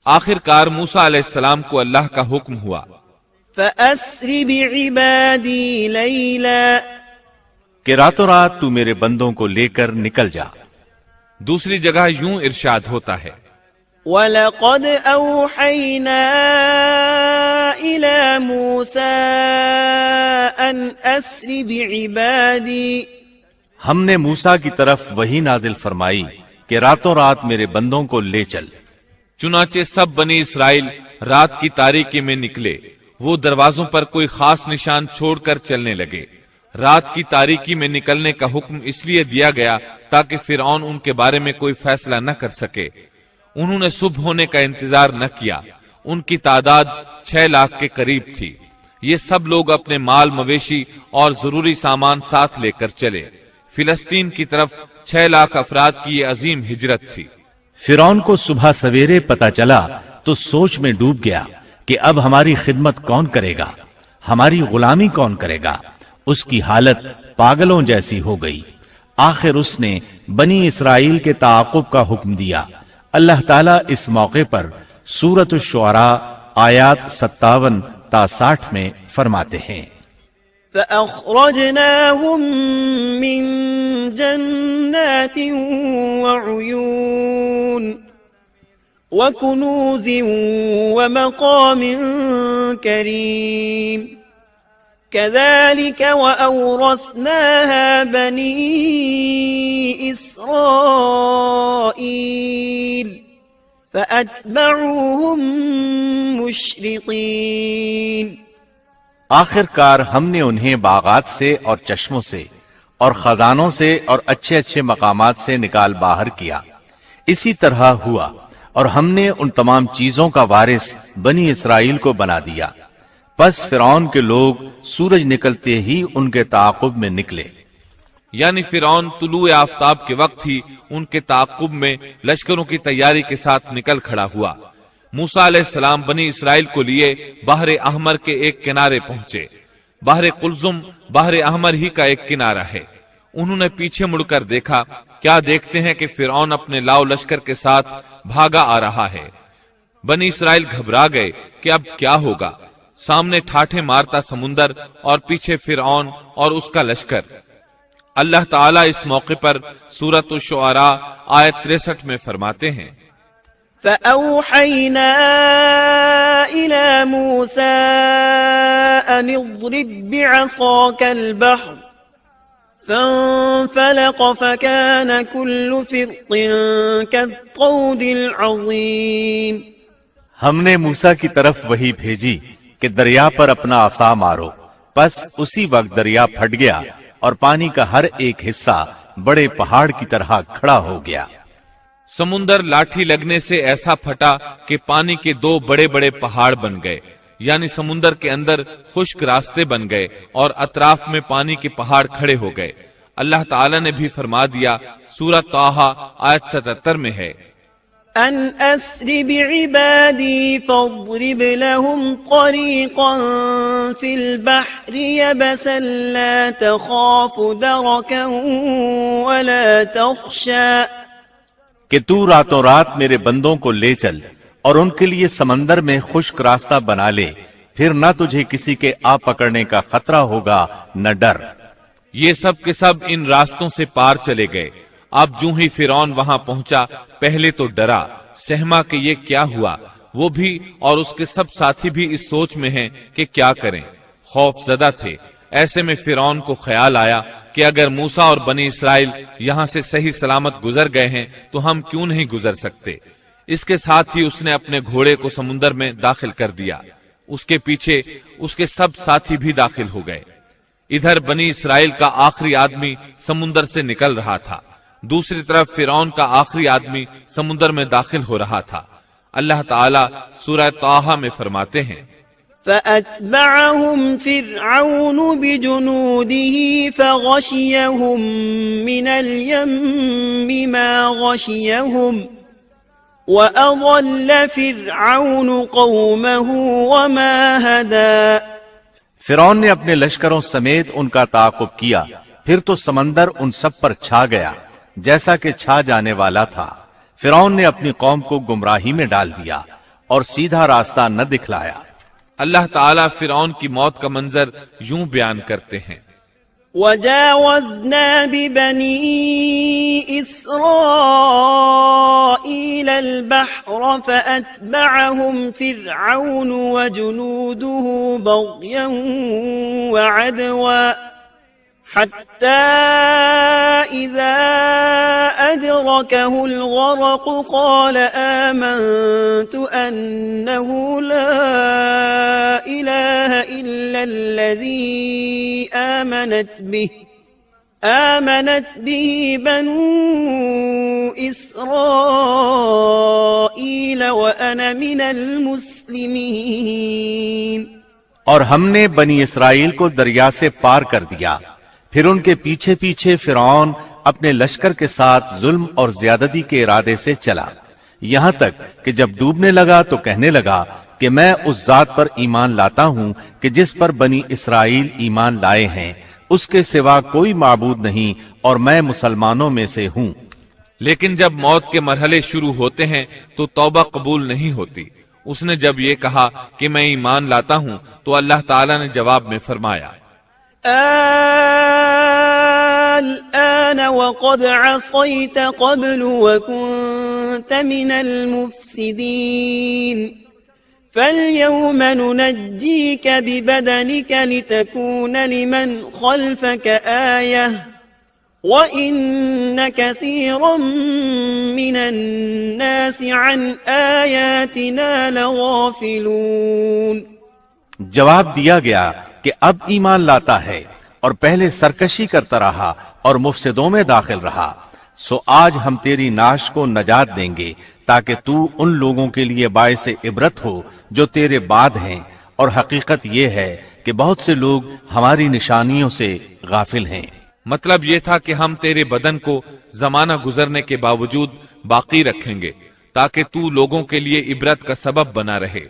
آخر کار موسیٰ علیہ السلام کو اللہ کا حکم ہوا، فَأَسْرِ بِعِبَادِي لَيْلًا، کہ راتوں رات تو میرے بندوں کو لے کر نکل جا۔ دوسری جگہ یوں ارشاد ہوتا ہے، وَلَقَدْ أَوْحَيْنَا إِلَى مُوسَىٰ أَنْ أَسْرِ بِعِبَادِي، ہم نے موسیٰ کی طرف وحی نازل فرمائی کہ راتوں رات میرے بندوں کو لے چل۔ چنانچہ سب بنی اسرائیل رات کی تاریکی میں نکلے، وہ دروازوں پر کوئی خاص نشان چھوڑ کر چلنے لگے۔ رات کی تاریکی میں نکلنے کا حکم اس لیے دیا گیا تاکہ فرعون ان کے بارے میں کوئی فیصلہ نہ کر سکے۔ انہوں نے صبح ہونے کا انتظار نہ کیا۔ ان کی تعداد 6 لاکھ کے قریب تھی۔ یہ سب لوگ اپنے مال مویشی اور ضروری سامان ساتھ لے کر چلے۔ فلسطین کی طرف 6 لاکھ افراد کی یہ عظیم ہجرت تھی۔ فرعون کو صبح سویرے پتا چلا تو سوچ میں ڈوب گیا کہ اب ہماری خدمت کون کرے گا، ہماری غلامی کون کرے گا۔ اس کی حالت پاگلوں جیسی ہو گئی۔ آخر اس نے بنی اسرائیل کے تعاقب کا حکم دیا۔ اللہ تعالیٰ اس موقع پر سورۃ الشعراء آیات 57 تا 60 میں فرماتے ہیں، فَأَخْرَجْنَاهُمْ مِنْ جَنَّاتٍ وَعُيُونٍ وَكُنُوزٍ وَمَقَامٍ كَرِيمٍ كَذَلِكَ وَأَوْرَثْنَاهَا بَنِي إِسْرَائِيلَ فَأَتْبَعُوهُمْ مُشْرِقِينَ۔ آخر کار ہم نے انہیں باغات سے اور چشموں سے اور خزانوں سے اور اچھے اچھے مقامات سے نکال باہر کیا۔ اسی طرح ہوا، اور ہم نے ان تمام چیزوں کا وارث بنی اسرائیل کو بنا دیا۔ پس فرعون کے لوگ سورج نکلتے ہی ان کے تعاقب میں نکلے، یعنی فرعون طلوع آفتاب کے وقت ہی ان کے تعاقب میں لشکروں کی تیاری کے ساتھ نکل کھڑا ہوا۔ موسیٰ علیہ السلام بنی اسرائیل کو لیے بحر احمر کے ایک کنارے پہنچے۔ بحر قلزم بحر احمر ہی کا ایک کنارہ ہے۔ انہوں نے پیچھے مڑ کر دیکھا، کیا دیکھتے ہیں کہ فرعون اپنے لاؤ لشکر کے ساتھ بھاگا آ رہا ہے۔ بنی اسرائیل گھبرا گئے کہ اب کیا ہوگا۔ سامنے ٹھاٹھے مارتا سمندر اور پیچھے فرعون اور اس کا لشکر۔ اللہ تعالیٰ اس موقع پر سورۃ الشعراء آیت 63 میں فرماتے ہیں، فَأَوْحَيْنَا إِلَى مُوسَىٰ أَنِ اضْرِب بِّعَصَاكَ الْبَحْرَ فَانفَلَقَ فَكَانَ كُلُّ فِرْقٍ كَالطَّوْدِ الْعَظِيمِ۔ ہم نے موسیٰ کی طرف وحی بھیجی کہ دریا پر اپنا عصا مارو، پس اسی وقت دریا پھٹ گیا اور پانی کا ہر ایک حصہ بڑے پہاڑ کی طرح کھڑا ہو گیا۔ سمندر لاٹھی لگنے سے ایسا پھٹا کہ پانی کے 2 بڑے بڑے پہاڑ بن گئے، یعنی سمندر کے اندر خشک راستے بن گئے اور اطراف میں پانی کے پہاڑ کھڑے ہو گئے۔ اللہ تعالیٰ نے بھی فرما دیا، سورۃ طٰہٰ آیت 77 میں ہے، أَنْ أَسْرِ بِعِبَادِي فَاضْرِبْ لَهُمْ طَرِيقًا فِي الْبَحْرِ يَبَسًا لَا تَخَافُ دَرَكًا وَلَا تَخْشَىٰ، کہ تو راتوں رات میرے بندوں کو لے چل اور ان کے لیے سمندر میں خشک راستہ بنا لے، پھر نہ تجھے کسی کے آ پکڑنے کا خطرہ ہوگا نہ ڈر۔ یہ سب کے سب ان راستوں سے پار چلے گئے۔ اب جو ہی فرعون وہاں پہنچا، پہلے تو ڈرا، سہما کہ یہ کیا ہوا۔ وہ بھی اور اس کے سب ساتھی بھی اس سوچ میں ہیں کہ کیا کریں، خوف زدہ تھے۔ ایسے میں فرعون کو خیال آیا کہ اگر موسیٰ اور بنی اسرائیل یہاں سے صحیح سلامت گزر گئے ہیں تو ہم کیوں نہیں گزر سکتے۔ اس کے ساتھ ہی اس نے اپنے گھوڑے کو سمندر میں داخل کر دیا۔ اس کے پیچھے اس کے سب ساتھی بھی داخل ہو گئے۔ ادھر بنی اسرائیل کا آخری آدمی سمندر سے نکل رہا تھا، دوسری طرف فرعون کا آخری آدمی سمندر میں داخل ہو رہا تھا۔ اللہ تعالیٰ سورہ طٰہٰ میں فرماتے ہیں، فَأَتْبَعَهُمْ فِرْعَوْنُ بِجُنُودِهِ فَغَشِيَهُمْ مِنَ الْيَمِّ مَا غَشِيَهُمْ وَأَضَلَّ فِرْعَوْنُ قَوْمَهُ وَمَا هَدَىٰ۔ فرعون نے اپنے لشکروں سمیت ان کا تعاقب کیا، پھر تو سمندر ان سب پر چھا گیا جیسا کہ چھا جانے والا تھا۔ فرعون نے اپنی قوم کو گمراہی میں ڈال دیا اور سیدھا راستہ نہ دکھلایا۔ اللہ تعالیٰ فرعون کی موت کا منظر یوں بیان کرتے ہیں، وجاوزنا ببني إسرائيل البحر فأتبعهم فرعون وجنوده بغيا وعدوا حتى إذا أدركه الغرق قال آمنت أنه لا إله إلا الذي آمنت به بنو إسرائيل وأنا من المسلمين۔ اور ہم نے بنی اسرائیل کو دریا سے پار کر دیا، پھر ان کے پیچھے پیچھے فرعون اپنے لشکر کے ساتھ ظلم اور زیادتی کے ارادے سے چلا، یہاں تک کہ جب ڈوبنے لگا تو کہنے لگا کہ میں اس ذات پر ایمان لاتا ہوں کہ جس پر بنی اسرائیل ایمان لائے ہیں، اس کے سوا کوئی معبود نہیں اور میں مسلمانوں میں سے ہوں۔ لیکن جب موت کے مرحلے شروع ہوتے ہیں تو توبہ قبول نہیں ہوتی۔ اس نے جب یہ کہا کہ میں ایمان لاتا ہوں تو اللہ تعالیٰ نے جواب میں فرمایا، الآن وقد عصيت قبل وكنت من المفسدين فاليوم ننجيك ببدنك لتكون لمن خلفك آية وإن كثيرا من الناس عن آياتنا لغافلون۔ جواب دیا گیا کہ اب ایمان لاتا ہے اور پہلے سرکشی کرتا رہا اور مفسدوں میں داخل رہا، سو آج ہم تیری ناش کو نجات دیں گے تاکہ تو ان لوگوں کے لیے باعث عبرت ہو جو تیرے بعد ہیں، اور حقیقت یہ ہے کہ بہت سے لوگ ہماری نشانیوں سے غافل ہیں۔ مطلب یہ تھا کہ ہم تیرے بدن کو زمانہ گزرنے کے باوجود باقی رکھیں گے تاکہ تو لوگوں کے لیے عبرت کا سبب بنا رہے۔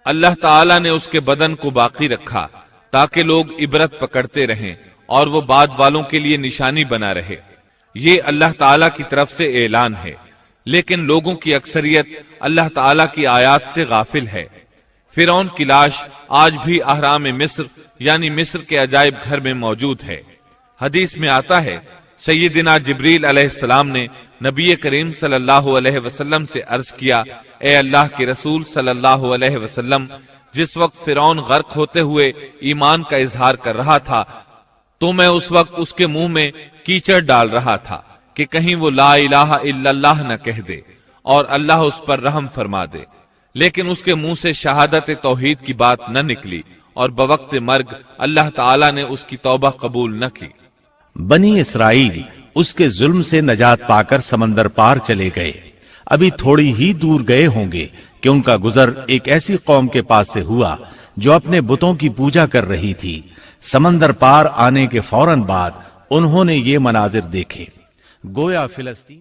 اللہ تعالیٰ نے اس کے بدن کو باقی رکھا تاکہ لوگ عبرت پکڑتے رہیں اور وہ بعد والوں کے لیے نشانی بنا رہے۔ یہ اللہ تعالیٰ کی طرف سے اعلان ہے، لیکن لوگوں کی اکثریت اللہ تعالیٰ کی آیات سے غافل ہے۔ فرعون کی لاش آج بھی اہرام مصر یعنی مصر کے عجائب گھر میں موجود ہے۔ حدیث میں آتا ہے، سیدنا جبریل علیہ السلام نے نبی کریم صلی اللہ علیہ وسلم سے عرض کیا، اے اللہ کے رسول صلی اللہ علیہ وسلم، جس وقت فرعون غرق ہوتے ہوئے ایمان کا اظہار کر رہا تھا تو میں اس وقت اس کے منہ میں کیچڑ ڈال رہا تھا کہ کہیں وہ لا الہ الا اللہ نہ کہہ دے اور اللہ اس پر رحم فرما دے، لیکن اس کے منہ سے شہادت توحید کی بات نہ نکلی اور بوقت مرگ اللہ تعالیٰ نے اس کی توبہ قبول نہ کی۔ بنی اسرائیل اس کے ظلم سے نجات پا کر سمندر پار چلے گئے۔ ابھی تھوڑی ہی دور گئے ہوں گے کہ ان کا گزر ایک ایسی قوم کے پاس سے ہوا جو اپنے بتوں کی پوجا کر رہی تھی۔ سمندر پار آنے کے فوراً بعد انہوں نے یہ مناظر دیکھے، گویا فلسطین